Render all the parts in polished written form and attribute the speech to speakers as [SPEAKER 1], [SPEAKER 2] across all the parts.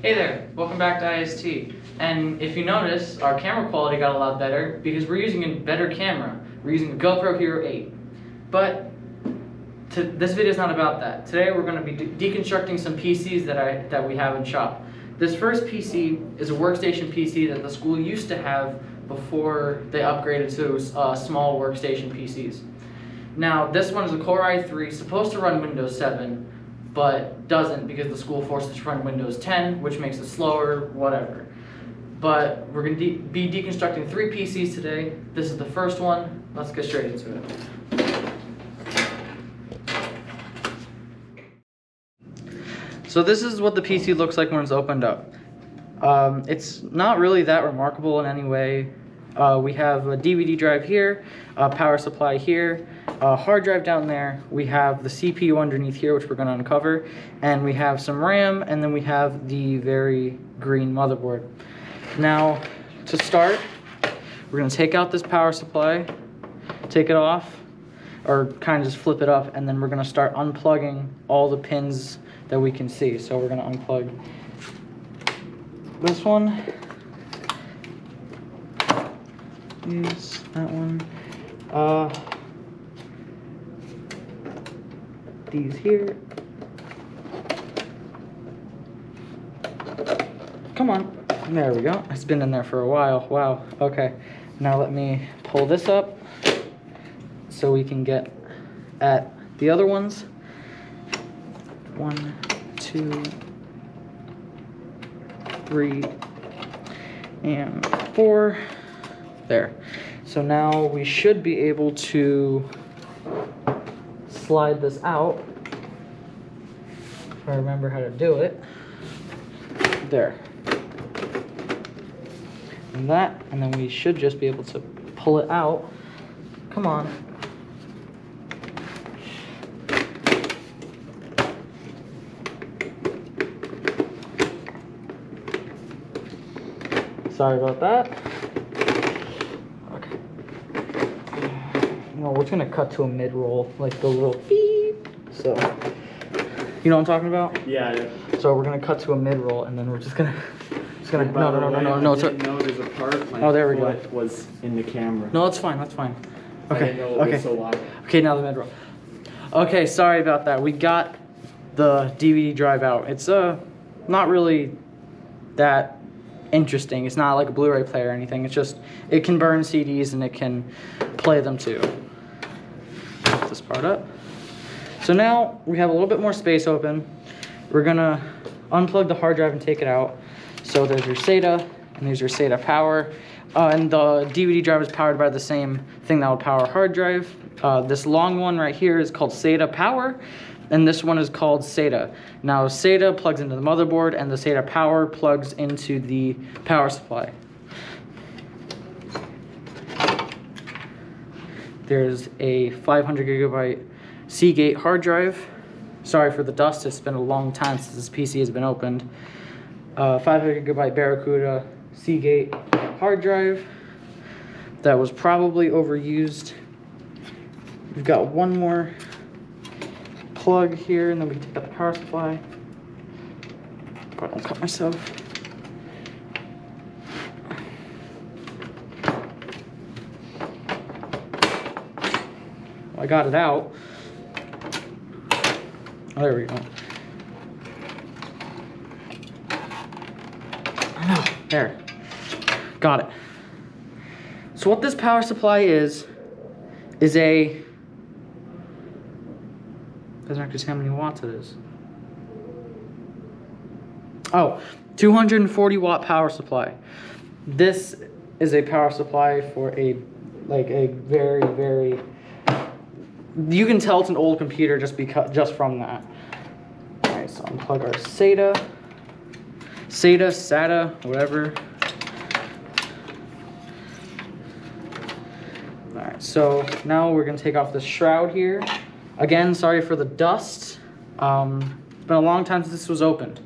[SPEAKER 1] Hey there, welcome back to IST. And if you notice, our camera quality got a lot better because we're using a better camera. We're using a GoPro Hero 8. But this video is not about that. Today we're going to be deconstructing some PCs that we have in shop. This first PC is a workstation PC that the school used to have before they upgraded to small workstation PCs. Now this one is a Core i3, supposed to run Windows 7, but doesn't because the school forced us to run Windows 10, which makes it slower, whatever. But we're going to be deconstructing 3 PCs today. This is the first one. Let's get straight into it. So this is what the PC looks like when it's opened up. It's not really that remarkable in any way. We have a DVD drive here, a power supply here, a hard drive down there. We have the CPU underneath here, which we're going to uncover, and we have some RAM, and then we have the very green motherboard. Now, to start, we're going to take out this power supply, take it off, or kind of just flip it up, and then we're going to start unplugging all the pins that we can see. So we're going to unplug this one, that one, these here. Come on, there we go. It's been in there for a while. Wow. Okay, now let me pull this up so we can get at the other ones. 1, 2, 3, and 4. There. So now we should be able to slide this out, if I remember how to do it. There. And that, and then we should just be able to pull it out. Come on. Sorry about that. Okay. No, we're gonna cut to a mid-roll, like the little beep. So, you know what I'm talking about?
[SPEAKER 2] Yeah.
[SPEAKER 1] So we're gonna cut to a mid-roll, and then we're just gonna. No.
[SPEAKER 2] I didn't know there's a part.
[SPEAKER 1] Oh, there we go.
[SPEAKER 2] It was in the camera.
[SPEAKER 1] No, that's fine. That's fine. Okay.
[SPEAKER 2] I didn't know it was so loud.
[SPEAKER 1] Okay, now the mid-roll. Okay, sorry about that. We got the DVD drive out. It's not really that interesting. It's not like a Blu-ray player or anything. It's just it can burn CDs and it can play them too. Put this part up. So now we have a little bit more space open. We're gonna unplug the hard drive and take it out. So there's your SATA and there's your SATA power. And the DVD drive is powered by the same thing that would power a hard drive. This long one right here is called SATA power, and this one is called SATA. Now SATA plugs into the motherboard and the SATA power plugs into the power supply. There's a 500 gigabyte Seagate hard drive. Sorry for the dust, it's been a long time since this PC has been opened. 500 gigabyte Barracuda Seagate hard drive that was probably overused. We've got one more plug here, and then we can take out the power supply. I don't cut myself. Well, I got it out. Oh, there we go. There. Got it. So what this power supply is a, doesn't actually say how many watts it is. Oh, 240 watt power supply. This is a power supply for a very, very, you can tell it's an old computer just from that. All right, so unplug our SATA, whatever. All right, so now we're gonna take off this shroud here. Again, sorry for the dust. It's been a long time since this was opened.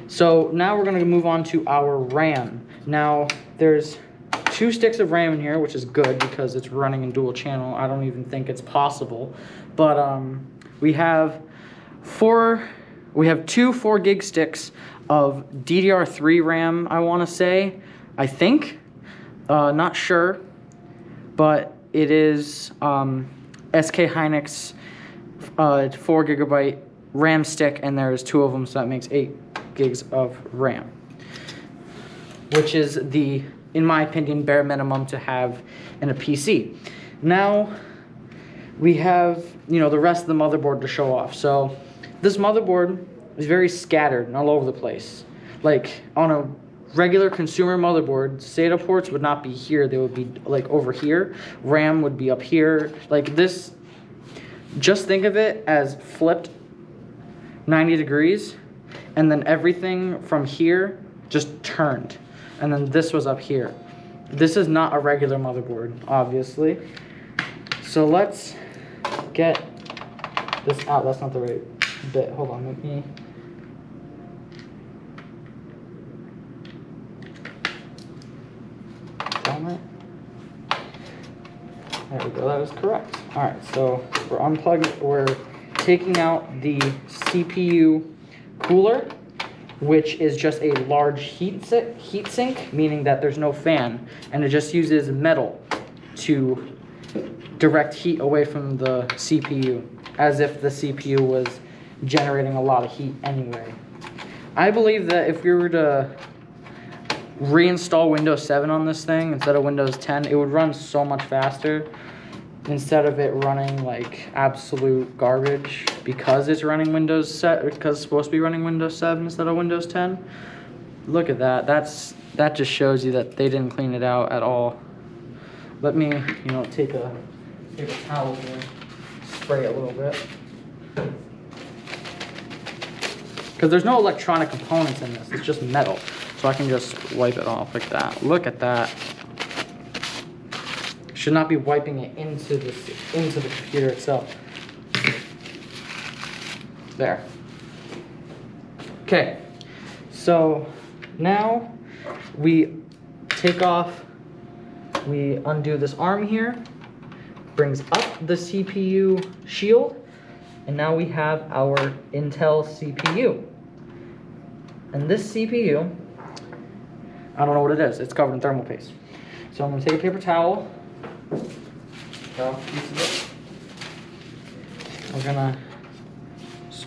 [SPEAKER 1] So now we're gonna move on to our RAM. Now there's 2 sticks of RAM in here, which is good because it's running in dual channel. I don't even think it's possible, but we have 4 we have two 4 gig sticks of DDR3 RAM, I want to say. I think. Not sure. But it is SK Hynix 4 gigabyte RAM stick, and there's 2 of them, so that makes 8 gigs of RAM. Which is the, in my opinion, bare minimum to have in a PC. Now, we have, the rest of the motherboard to show off. So, this motherboard is very scattered and all over the place. Like, on a regular consumer motherboard, SATA ports would not be here. They would be, like, over here. RAM would be up here. Like, this, just think of it as flipped 90 degrees, and then everything from here just turned. And then this was up here. This is not a regular motherboard, obviously. So let's get this out. That's not the right bit. Hold on, let me. There we go, that was correct. All right, so we're unplugging, we're taking out the CPU cooler, which is just a large heat sink, meaning that there's no fan, and it just uses metal to direct heat away from the CPU, as if the CPU was generating a lot of heat anyway. I believe that if we were to reinstall Windows 7 on this thing instead of Windows 10, it would run so much faster instead of it running like absolute garbage because it's running because it's supposed to be running Windows 7 instead of Windows 10. Look at that. That just shows you that they didn't clean it out at all. Let me, take a towel here, spray it a little bit. Because there's no electronic components in this, it's just metal. So I can just wipe it off like that. Look at that. Should not be wiping it into the computer itself. There. Okay. So now we take off, we undo this arm here, brings up the CPU shield, and now we have our Intel CPU. And this CPU, I don't know what it is. It's covered in thermal paste. So I'm going to take a paper towel. Got off a piece of it. We're going to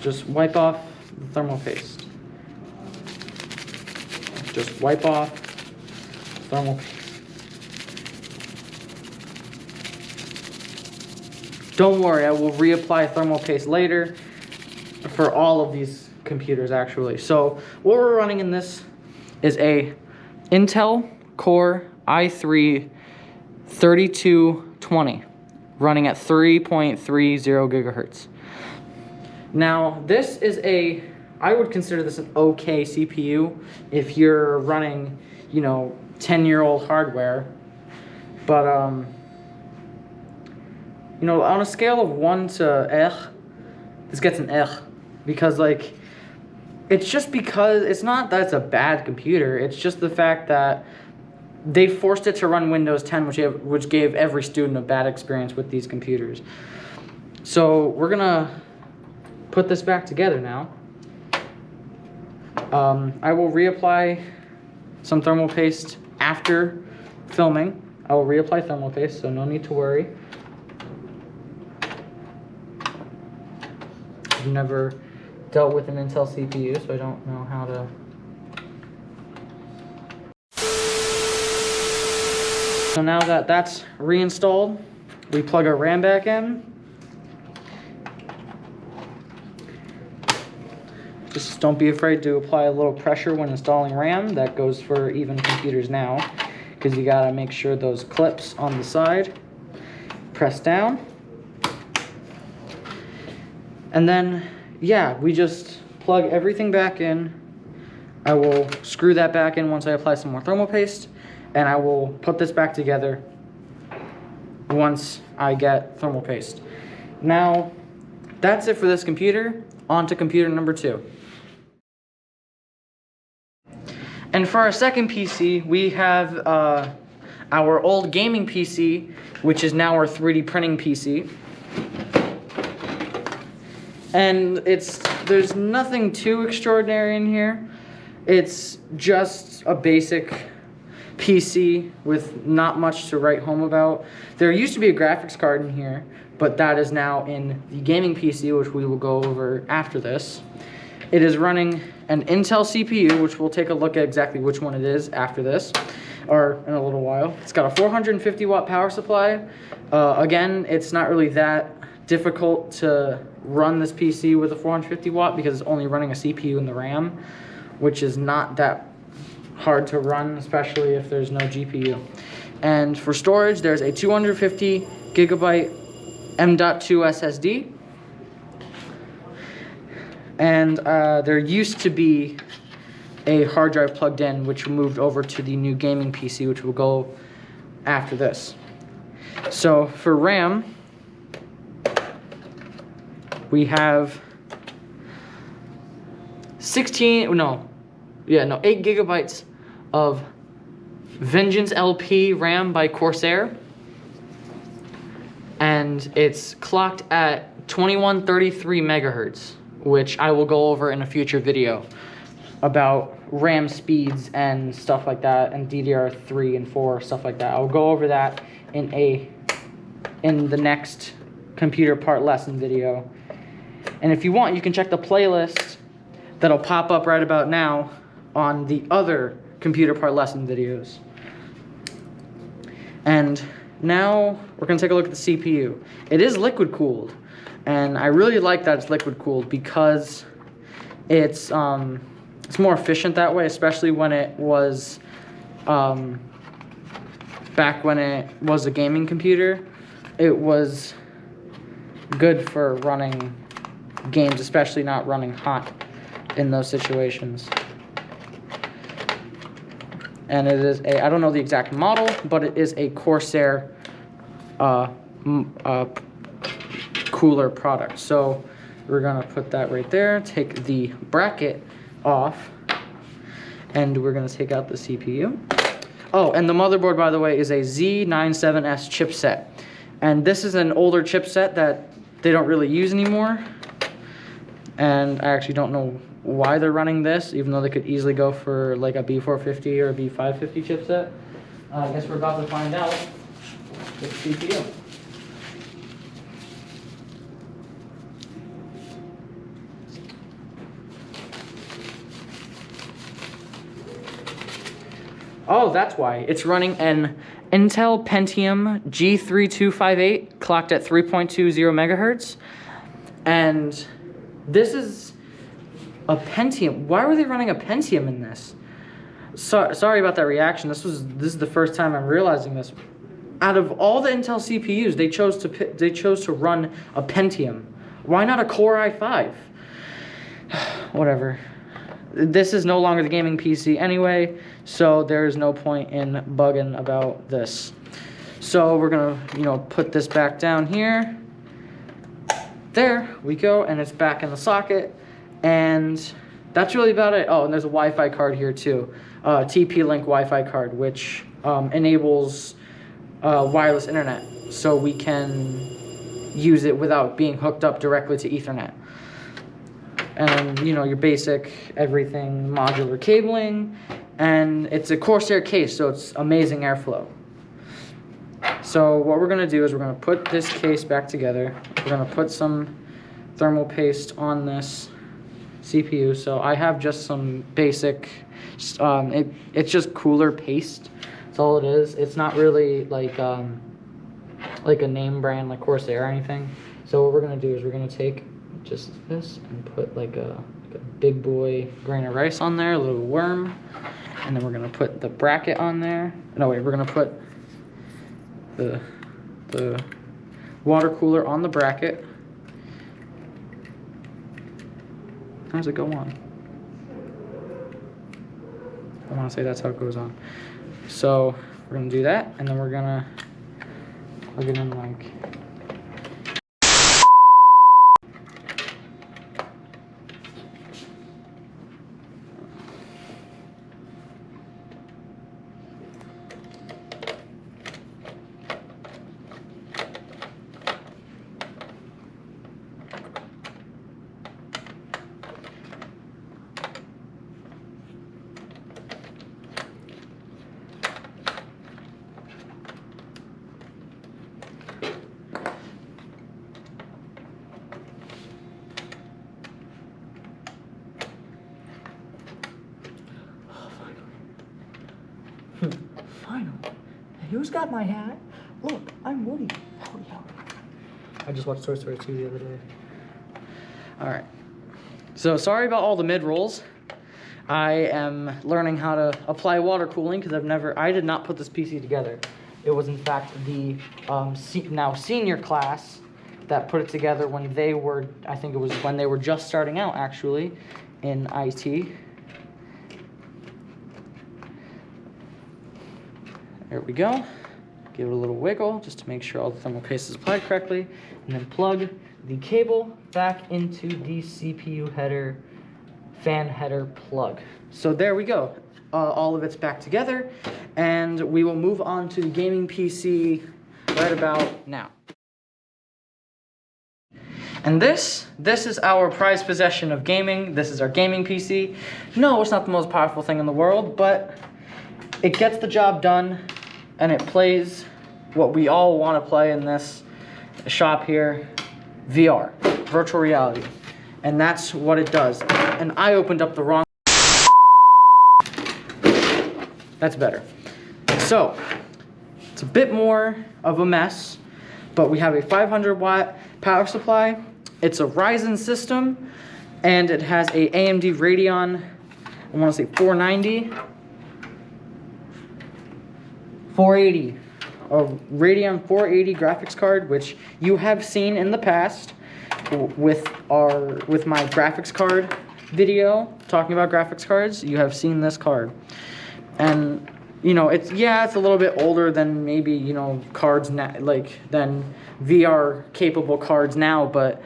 [SPEAKER 1] just wipe off the thermal paste. Just wipe off thermal paste. Don't worry, I will reapply thermal paste later for all of these computers actually. So what we're running in this is a Intel Core i3 3220 running at 3.30 gigahertz. Now this is I would consider this an okay CPU if you're running, 10-year-old hardware. But on a scale of 1 to this gets an because it's just because it's not that it's a bad computer. It's just the fact that they forced it to run Windows 10, which gave every student a bad experience with these computers. So we're gonna put this back together now. I will reapply some thermal paste after filming. I will reapply thermal paste, so no need to worry. I've never dealt with an Intel CPU, so I don't know how to. So now that that's reinstalled, we plug our RAM back in. Just don't be afraid to apply a little pressure when installing RAM. That goes for even computers now, because you gotta make sure those clips on the side press down. And then, yeah, we just plug everything back in. I will screw that back in once I apply some more thermal paste, and I will put this back together once I get thermal paste. Now, that's it for this computer. On to computer number 2. And for our second PC, we have our old gaming PC, which is now our 3D printing PC. And there's nothing too extraordinary in here. It's just a basic PC with not much to write home about. There used to be a graphics card in here, but that is now in the gaming PC, which we will go over after this. It is running an Intel CPU, which we'll take a look at exactly which one it is after this, or in a little while. It's got a 450 watt power supply. Again, it's not really that difficult to run this PC with a 450 watt because it's only running a CPU and the RAM, which is not that hard to run, especially if there's no GPU. And for storage, there's a 250 gigabyte M.2 SSD. And there used to be a hard drive plugged in, which moved over to the new gaming PC, which will go after this. So for RAM, we have 8 gigabytes of Vengeance LP RAM by Corsair, and it's clocked at 2133 megahertz, which I will go over in a future video about RAM speeds and stuff like that, and DDR3 and 4 stuff like that. I'll go over that in the next computer part lesson video. And if you want, you can check the playlist that'll pop up right about now on the other computer part lesson videos. And now we're going to take a look at the CPU. It is liquid cooled, and I really like that it's liquid cooled because it's more efficient that way, especially when it was back when it was a gaming computer. It was good for running games, especially not running hot in those situations. And it is I don't know the exact model, but it is a Corsair cooler product. So we're gonna put that right there, take the bracket off, and we're gonna take out the CPU. Oh, and the motherboard, by the way, is a Z97S chipset. And this is an older chipset that they don't really use anymore. And I actually don't know why they're running this, even though they could easily go for like a B450 or a B550 chipset. I guess we're about to find out with the CPU. Oh, that's why. It's running an Intel Pentium G3258 clocked at 3.20 megahertz. And this is a Pentium. Why were they running a Pentium in this? Sorry about that reaction. This is the first time I'm realizing this. Out of all the Intel CPUs, they chose to run a Pentium. Why not a Core i5? Whatever. This is no longer the gaming PC anyway, so there's no point in bugging about this. So we're gonna, put this back down here. There we go, and it's back in the socket. And that's really about it. Oh, and there's a Wi-Fi card here too. TP-Link Wi-Fi card, which enables wireless internet, so we can use it without being hooked up directly to Ethernet. And your basic everything modular cabling, and it's a Corsair case, so it's amazing airflow. So what we're gonna do is we're gonna put this case back together. We're gonna put some thermal paste on this CPU. So I have just some basic, it's just cooler paste. That's all it is. It's not really like a name brand like Corsair or anything. So what we're gonna do is we're gonna take just this and put like a big boy grain of rice on there, a little worm, and then we're gonna put the bracket on there. No wait, we're gonna put the water cooler on the bracket. How does it go on? I want to say that's how it goes on. So we're gonna do that, and then we're gonna plug it in like. who's got my hat? Look, I'm Woody. Howdy, howdy. I just watched Toy Story 2 the other day. All right. So sorry about all the mid-rolls. I am learning how to apply water cooling because I did not put this PC together. It was in fact the now senior class that put it together when they were, I think it was when they were just starting out actually in IT. There we go. Give it a little wiggle just to make sure all the thermal paste is applied correctly, and then plug the cable back into the CPU header, fan header plug. So there we go. All of it's back together, and we will move on to the gaming PC right about now. And this is our prized possession of gaming. This is our gaming PC. No, it's not the most powerful thing in the world, but it gets the job done, and it plays what we all want to play in this shop here, VR, virtual reality. And that's what it does. And I opened up the wrong... That's better. So, it's a bit more of a mess, but we have a 500 watt power supply. It's a Ryzen system, and it has a AMD Radeon, I want to say 490, 480, a Radeon 480 graphics card, which you have seen in the past with my graphics card video talking about graphics cards. You have seen this card, and you know it's a little bit older than maybe cards than VR capable cards now, but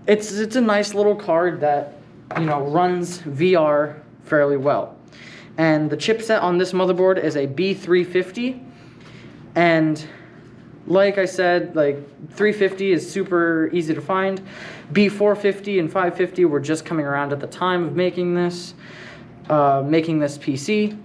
[SPEAKER 1] it's a nice little card that runs VR fairly well. And the chipset on this motherboard is a B350, and like I said, 350 is super easy to find. B450 and 550 were just coming around at the time of making this PC.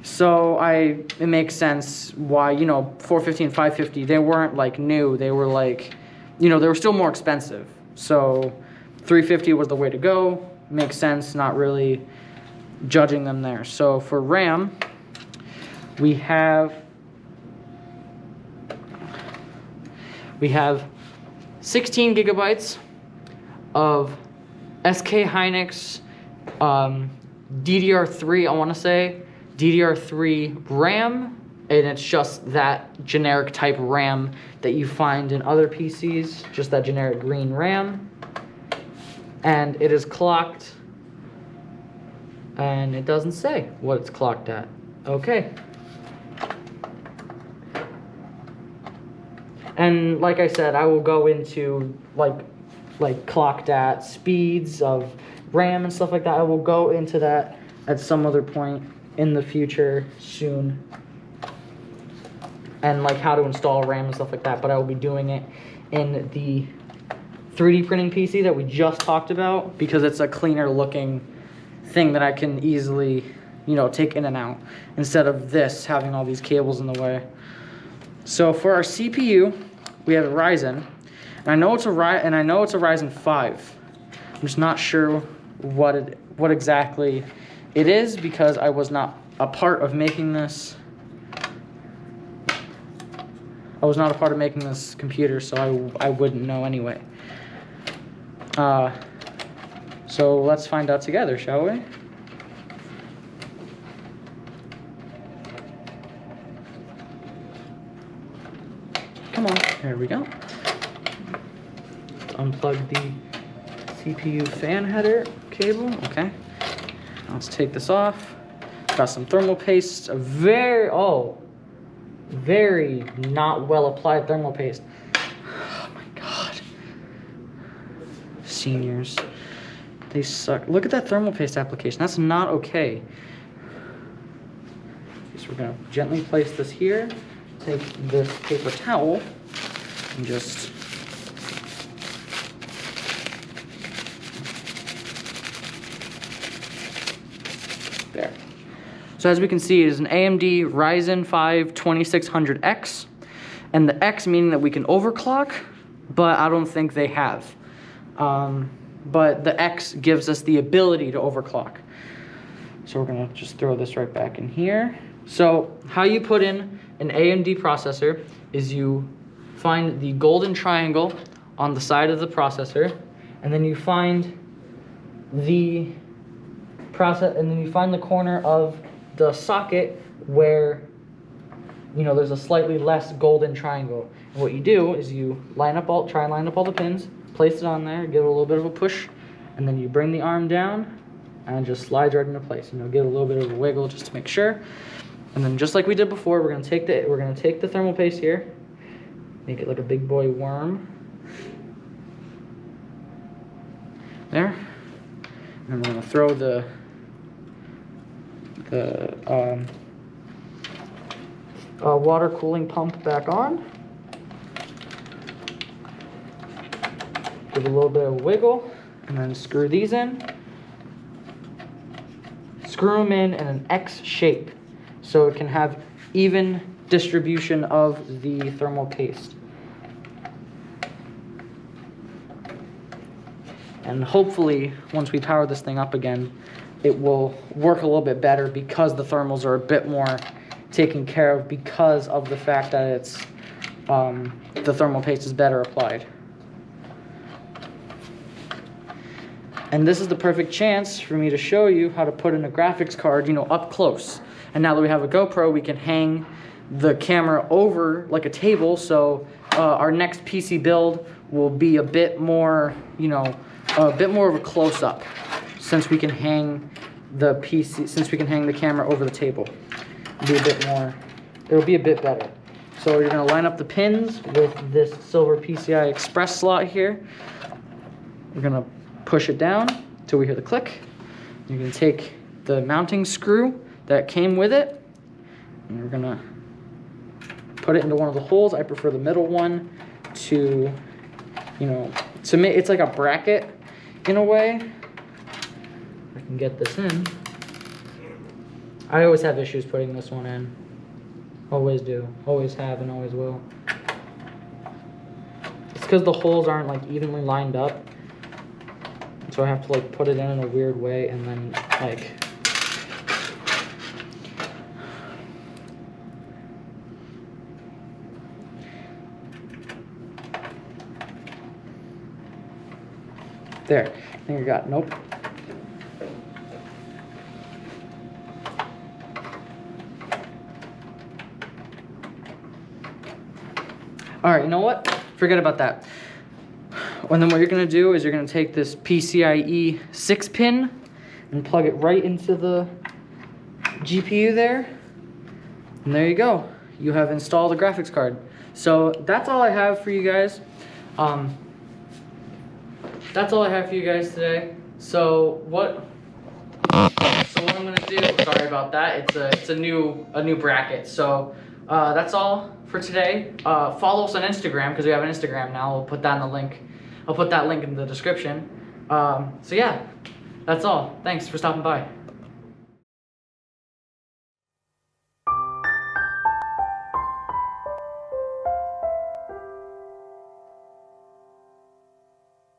[SPEAKER 1] So it makes sense why 450 and 550, they weren't new. They were they were still more expensive. So 350 was the way to go. Makes sense. Not really judging them there. So for RAM, we have 16 gigabytes of SK Hynix DDR3, I want to say, DDR3 RAM, and it's just that generic type RAM that you find in other PCs, just that generic green RAM. And it is clocked, and it doesn't say what it's clocked at. Okay. And like I said, I will go into like clocked at speeds of RAM and stuff like that. I will go into that at some other point in the future soon. And how to install RAM and stuff like that. But I will be doing it in the 3D printing PC that we just talked about, because it's a cleaner looking thing that I can easily, take in and out, instead of this having all these cables in the way. So for our CPU, we have a Ryzen, and I know it's a Ryzen 5. I'm just not sure what exactly it is, because I was not a part of making this. I was not a part of making this computer, so I wouldn't know anyway. So let's find out together, shall we? Come on, here we go. Unplug the CPU fan header cable, okay. Let's take this off. Got some thermal paste, a very not well applied thermal paste. Oh my god. Seniors. They suck. Look at that thermal paste application. That's not okay. So we're gonna gently place this here. Take this paper towel and just there. So as we can see, it is an AMD Ryzen 5 2600X, and the X meaning that we can overclock, but I don't think they have. But the X gives us the ability to overclock. So we're gonna just throw this right back in here. So how you put in an AMD processor is you find the golden triangle on the side of the processor, and then you find the corner of the socket where there's a slightly less golden triangle. And what you do is you try and line up all the pins, place it on there, give it a little bit of a push, and then you bring the arm down and it just slides right into place. Give it a little bit of a wiggle just to make sure. And then just like we did before, we're gonna take the thermal paste here, make it like a big boy worm. There. And we're gonna throw the water cooling pump back on. Give it a little bit of a wiggle, and then screw these in. Screw them in an X shape so it can have even distribution of the thermal paste. And hopefully, once we power this thing up again, it will work a little bit better because the thermals are a bit more taken care of because of the fact that it's the thermal paste is better applied. And this is the perfect chance for me to show you how to put in a graphics card, up close. And now that we have a GoPro, we can hang the camera over like a table, so our next PC build will be a bit more, a bit more of a close-up, since we can hang the camera over the table. It'll be a bit better. So you're gonna line up the pins with this silver PCI Express slot here. We're gonna push it down till we hear the click. You're gonna take the mounting screw that came with it, and we're gonna put it into one of the holes. I prefer the middle one to make it's like a bracket in a way. I can get this in. I always have issues putting this one in. Always do. Always have and always will. It's because the holes aren't like evenly lined up. So I have to like put it in a weird way and then like there. I think I got it. Nope. All right, you know what? Forget about that. And then what you're gonna do is you're gonna take this PCIe 6-pin and plug it right into the GPU there. And there you go. You have installed a graphics card. So that's all I have for you guys. That's all I have for you guys today. So what I'm gonna do, sorry about that. It's a new bracket. So that's all for today. Follow us on Instagram because we have an Instagram now. I'll put that in the link. I'll put that link in the description. So yeah, that's all. Thanks for stopping by.